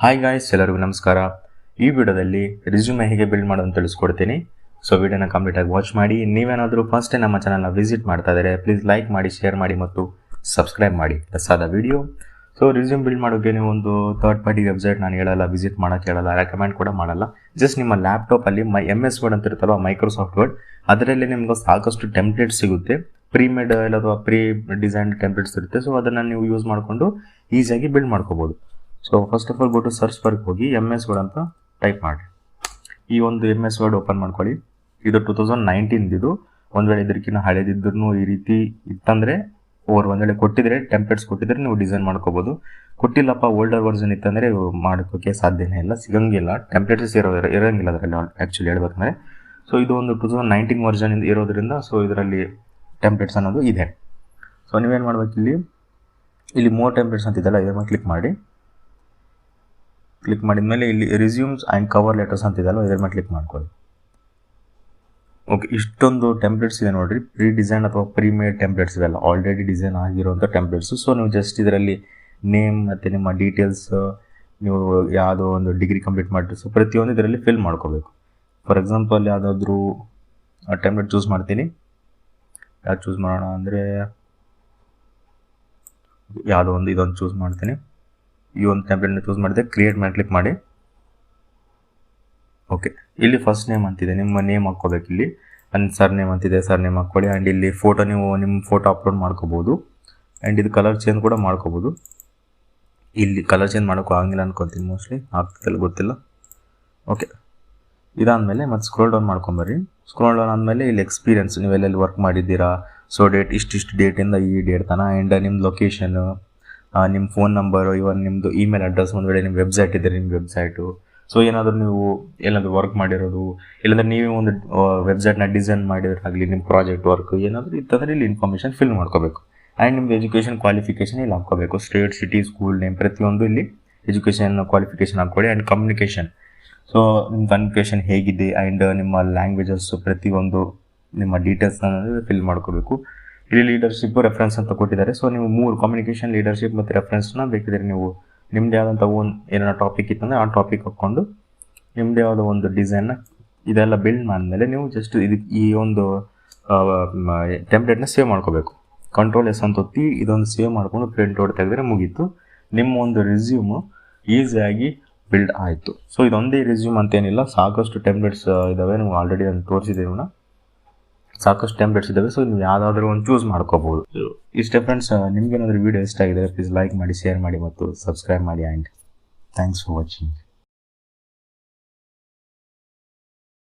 Hi guys, ಎಲ್ಲರಿಗೂ ನಮಸ್ಕಾರ. ಈ ವಿಡಿಯೋದಲ್ಲಿ ರೆಸ್ಯೂಮೆ ಹೇಗೆ ಬಿಲ್ಡ್ ಮಾಡೋದು ಅಂತ ತಿಳಿಸ್ಕೊಡ್ತೀನಿ. ಸೊ ವಿಡಿಯೋನ ಕಂಪ್ಲೀಟಾಗಿ ವಾಚ್ ಮಾಡಿ. ನೀವೇನಾದರೂ ಫಸ್ಟ್ ಟೈಮ್ ನಮ್ಮ ಚಾನಲ್ನ ವಿಸಿಟ್ ಮಾಡ್ತಾ ಇದ್ದಾರೆ, ಪ್ಲೀಸ್ ಲೈಕ್ ಮಾಡಿ, ಶೇರ್ ಮಾಡಿ ಮತ್ತು ಸಬ್ಸ್ಕ್ರೈಬ್ ಮಾಡಿ. ಹೊಸದ ವಿಡಿಯೋ. ಸೊ ರೆಸ್ಯೂಮ್ ಬಿಲ್ಡ್ ಮಾಡೋಕ್ಕೆ ನೀವು ಒಂದು ಥರ್ಡ್ ಪಾರ್ಟಿ ವೆಬ್ಸೈಟ್ ನಾನು ಹೇಳಲ್ಲ, ವಿಸಿಟ್ ಮಾಡೋಕ್ಕೆ ಹೇಳಲ್ಲ, ರೆಕಮೆಂಡ್ ಕೂಡ ಮಾಡಲ್ಲ. ಜಸ್ಟ್ ನಿಮ್ಮ ಲ್ಯಾಪ್ಟಾಪಲ್ಲಿ MS ವರ್ಡ್ ಅಂತ ಇರುತ್ತಲ್ಲ, ಮೈಕ್ರೋಸಾಫ್ಟ್ ವರ್ಡ್, ಅದರಲ್ಲಿ ನಿಮ್ಗೆ ಸಾಕಷ್ಟು ಟೆಂಪ್ಲೇಟ್ಸ್ ಸಿಗುತ್ತೆ. ಪ್ರೀಮೇಡ್ ಇಲ್ಲ ಅಥವಾ ಪ್ರೀ ಡಿಸೈನ್ ಟೆಂಪ್ಲೇಟ್ಸ್ ಇರುತ್ತೆ. ಸೊ ಅದನ್ನು ನೀವು ಯೂಸ್ ಮಾಡಿಕೊಂಡು ಈಸಿಯಾಗಿ ಬಿಲ್ಡ್ ಮಾಡ್ಕೋಬೋದು. So first of all go to search ಬಾರ್ಗೆ ಹೋಗಿ MS ವರ್ಡ್ ಅಂತ ಟೈಪ್ ಮಾಡಿ. ಈ ಒಂದು MS ವರ್ಡ್ ಓಪನ್ ಮಾಡ್ಕೊಳ್ಳಿ. ಇದು 2019 ಇದು. ಒಂದು ವೇಳೆ ಇದಕ್ಕಿಂತ ಹಳೇದಿದ್ರೂ ಈ ರೀತಿ ಇತ್ತಂದರೆ ಒಂದು ವೇಳೆ ಕೊಟ್ಟಿದ್ರೆ ಟೆಂಪ್ಲೇಟ್ಸ್ ಕೊಟ್ಟಿದ್ರೆ ನೀವು ಡಿಸೈನ್ ಮಾಡ್ಕೋಬೋದು. ಕೊಟ್ಟಿಲ್ಲಪ್ಪ ಓಲ್ಡರ್ ವರ್ಜನ್ ಇತ್ತಂದರೆ ಮಾಡೋಕ್ಕೆ ಸಾಧ್ಯನೇ ಇಲ್ಲ, ಸಿಗಂಗಿಲ್ಲ, ಟೆಂಪ್ಲೇಟ್ಸ್ ಇರೋಂಗಿಲ್ಲ ಅದರಲ್ಲಿ ಆ್ಯಕ್ಚುಲಿ ಹೇಳ್ಬೇಕಂದ್ರೆ. ಸೊ ಇದು ಒಂದು 2019 ವರ್ಜನ್ ಇರೋದ್ರಿಂದ ಸೊ ಇದರಲ್ಲಿ ಟೆಂಪ್ಲೇಟ್ಸ್ ಅನ್ನೋದು ಇದೆ. ಸೊ ನೀವೇನು ಮಾಡ್ಬೇಕು, ಇಲ್ಲಿ ಮೋರ್ ಟೆಂಪ್ಲೇಟ್ಸ್ ಅಂತಿದೆಲ್ಲ ಇದ್ರ ಮೇಲೆ ಕ್ಲಿಕ್ ಮಾಡಿ. ಕ್ಲಿಕ್ ಮಾಡಿದ ಮೇಲೆ ಇಲ್ಲಿ ರಿಸ್ಯೂಮ್ಸ್ ಆ್ಯಂಡ್ ಕವರ್ ಲೆಟರ್ಸ್ ಅಂತಿದೆಯಲ್ಲ ಇದ್ರ ಮೇಲೆ ಕ್ಲಿಕ್ ಮಾಡ್ಕೊಳ್ಳಿ. ಓಕೆ, ಇಷ್ಟೊಂದು ಟೆಂಪ್ಲೇಟ್ಸ್ ಇದೆ ನೋಡಿರಿ. ಪ್ರೀ ಡಿಸೈನ್ ಅಥವಾ ಪ್ರೀಮೇಡ್ ಟೆಂಪ್ಲೇಟ್ಸ್ ಇವೆಲ್ಲ ಆಲ್ರೆಡಿ ಡಿಸೈನ್ ಆಗಿರೋಂಥ ಟೆಂಪ್ಲೇಟ್ಸು. ಸೊ ನೀವು ಜಸ್ಟ್ ಇದರಲ್ಲಿ ನೇಮ್ ಮತ್ತು ನಿಮ್ಮ ಡೀಟೇಲ್ಸ್, ನೀವು ಯಾವುದೋ ಒಂದು ಡಿಗ್ರಿ ಕಂಪ್ಲೀಟ್ ಮಾಡಿರಿ, ಸೊ ಪ್ರತಿಯೊಂದು ಇದರಲ್ಲಿ ಫಿಲ್ ಮಾಡ್ಕೋಬೇಕು. ಫಾರ್ ಎಕ್ಸಾಂಪಲ್ ಯಾವುದಾದ್ರೂ ಟೆಂಪ್ಲೇಟ್ ಚೂಸ್ ಮಾಡ್ತೀನಿ. ಯಾವ್ದು ಚೂಸ್ ಮಾಡೋಣ ಅಂದರೆ ಯಾವುದೋ ಒಂದು ಇದೊಂದು ಚೂಸ್ ಮಾಡ್ತೀನಿ. ಈ ಒಂದು ಟೆಂಪ್ಲೇಟ್ನ ಚೂಸ್ ಮಾಡಿದೆ, ಕ್ರಿಯೇಟ್ ಮಾಡಿ ಕ್ಲಿಕ್ ಮಾಡಿ. ಓಕೆ, ಇಲ್ಲಿ ಫಸ್ಟ್ ನೇಮ್ ಅಂತಿದೆ, ನಿಮ್ಮ ನೇಮ್ ಹಾಕ್ಕೋಬೇಕು. ಇಲ್ಲಿ ಸರ್ ನೇಮ್ ಅಂತಿದೆ, ಸರ್ ನೇಮ್ ಹಾಕ್ಕೊಳ್ಳಿ. ಆ್ಯಂಡ್ ಇಲ್ಲಿ ಫೋಟೋ, ನೀವು ನಿಮ್ಮ ಫೋಟೋ ಅಪ್ಲೋಡ್ ಮಾಡ್ಕೋಬೋದು. ಆ್ಯಂಡ್ ಇದು ಕಲರ್ ಚೇಂಜ್ ಕೂಡ ಮಾಡ್ಕೋಬೋದು. ಇಲ್ಲಿ ಕಲರ್ ಚೇಂಜ್ ಮಾಡೋಕ್ಕೂ ಆಗಿಲ್ಲ ಅನ್ಕೊತೀನಿ, ಮೋಸ್ಟ್ಲಿ ಆಗ್ತಿಲ್ಲ, ಗೊತ್ತಿಲ್ಲ. ಓಕೆ, ಇದಾದಮೇಲೆ ಮತ್ತೆ ಸ್ಕ್ರೋಲ್ ಡೌನ್ ಮಾಡ್ಕೊಂಬರ್ರಿ. ಸ್ಕ್ರೋಲ್ ಡೌನ್ ಆದಮೇಲೆ ಇಲ್ಲಿ ಎಕ್ಸ್ಪೀರಿಯನ್ಸ್, ನೀವೆಲ್ಲೆಲ್ಲಿ ವರ್ಕ್ ಮಾಡಿದ್ದೀರಾ, ಸೊ ಡೇಟ್ ಇಷ್ಟಿಷ್ಟು ಡೇಟಿಂದ ಈ ಡೇಟ್ ತನಕ. ಆ್ಯಂಡ್ ನಿಮ್ಮ ಲೊಕೇಶನ್ನು, ನಿಮ್ಮ ಫೋನ್ ನಂಬರು, ಇವನ್ ನಿಮ್ಮದು ಇಮೇಲ್ ಅಡ್ರೆಸ್, ಒಂದು ವೇಳೆ ನಿಮ್ಮ ವೆಬ್ಸೈಟ್ ಇದ್ದರೆ ನಿಮ್ಮ ವೆಬ್ಸೈಟು. ಸೊ ಏನಾದರೂ ನೀವು ಎಲ್ಲಾದರೂ ವರ್ಕ್ ಮಾಡಿರೋದು, ಇಲ್ಲಾಂದರೆ ನೀವೇ ಒಂದು ವೆಬ್ಸೈಟ್ನ ಡಿಸೈನ್ ಮಾಡಿರೋದಾಗಲಿ, ನಿಮ್ಮ ಪ್ರಾಜೆಕ್ಟ್ ವರ್ಕ್ ಏನಾದರೂ ಇತ್ತಂದರೆ ಇಲ್ಲಿ ಇನ್ಫಾರ್ಮೇಷನ್ ಫಿಲ್ ಮಾಡ್ಕೋಬೇಕು. ಆ್ಯಂಡ್ ನಿಮ್ಮದು ಎಜುಕೇಷನ್ ಕ್ವಾಲಿಫಿಕೇಷನ್ ಇಲ್ಲಿ ಹಾಕ್ಕೋಬೇಕು. ಸ್ಟೇಟ್, ಸಿಟಿ, ಸ್ಕೂಲ್ ನೇಮ್ ಪ್ರತಿಯೊಂದು ಇಲ್ಲಿ ಎಜುಕೇಷನ್ ಕ್ವಾಲಿಫಿಕೇಷನ್ ಹಾಕ್ಕೊಳ್ಳಿ. ಆ್ಯಂಡ್ ಕಮ್ಯುನಿಕೇಷನ್, ಸೊ ನಿಮ್ಮ ಕಮ್ಯುನಿಕೇಷನ್ ಹೇಗಿದೆ, ಆ್ಯಂಡ್ ನಿಮ್ಮ ಲ್ಯಾಂಗ್ವೇಜಸ್ ಪ್ರತಿಯೊಂದು ನಿಮ್ಮ ಡೀಟೇಲ್ಸ್ನ ಫಿಲ್ ಮಾಡ್ಕೋಬೇಕು. ಇಲ್ಲಿ ಲೀಡರ್ಶಿಪ್, ರೆಫರೆನ್ಸ್ ಅಂತ ಕೊಟ್ಟಿದ್ದಾರೆ. ಸೊ ನೀವು 3 ಕಮ್ಯುನಿಕೇಷನ್, ಲೀಡರ್ಶಿಪ್ ಮತ್ತು ರೆಫರೆನ್ಸ್ನ ಬೇಕಿದ್ರೆ ನೀವು ನಿಮ್ಮದೇ ಆದಂಥ ಏನೋ ಟಾಪಿಕ್ ಇತ್ತಂದರೆ ಆ ಟಾಪಿಕ್ ಹಾಕ್ಕೊಂಡು ನಿಮ್ಮದೇ ಯಾವುದೋ ಒಂದು ಡಿಸೈನ್ನ ಇದೆಲ್ಲ ಬಿಲ್ಡ್ ಮಾಡಿದ್ಮೇಲೆ ನೀವು ಜಸ್ಟ್ ಈ ಒಂದು ಟೆಂಪ್ಲೇಟ್ನ ಸೇವ್ ಮಾಡ್ಕೋಬೇಕು. ಕಂಟ್ರೋಲ್ S ಅಂತ ಒತ್ತಿ ಇದೊಂದು ಸೇವ್ ಮಾಡಿಕೊಂಡು ಪ್ರಿಂಟ್ಔಟ್ ತೆಗೆದ್ರೆ ಮುಗೀತು, ನಿಮ್ಮ ಒಂದು ರೆಸ್ಯೂಮು ಈಸಿಯಾಗಿ ಬಿಲ್ಡ್ ಆಯಿತು. ಸೊ ಇದೊಂದೇ ರೆಸ್ಯೂಮ್ ಅಂತೇನಿಲ್ಲ, ಸಾಕಷ್ಟು ಟೆಂಪ್ಲೇಟ್ಸ್ ಇದ್ದಾವೆ. ನೀವು ಆಲ್ರೆಡಿ ನಾನು ತೋರಿಸಿದ್ದೀವಿ, ಸಾಕಷ್ಟು ಟೆಂಪ್ಲೇಟ್ಸ್ ಇದ್ದಾವೆ. ಸೊ ನೀವು ಯಾವುದಾದ್ರೂ ಒಂದು ಚೂಸ್ ಮಾಡ್ಕೋಬೋದು. ಇಷ್ಟೇ ಫ್ರೆಂಡ್ಸ್. ನಿಮ್ಗೇನಾದರೂ ವಿಡಿಯೋ ಇಷ್ಟ ಆಗಿದ್ರೆ ಪ್ಲೀಸ್ ಲೈಕ್ ಮಾಡಿ, ಶೇರ್ ಮಾಡಿ ಮತ್ತು ಸಬ್ಸ್ಕ್ರೈಬ್ ಮಾಡಿ. And thanks for watching.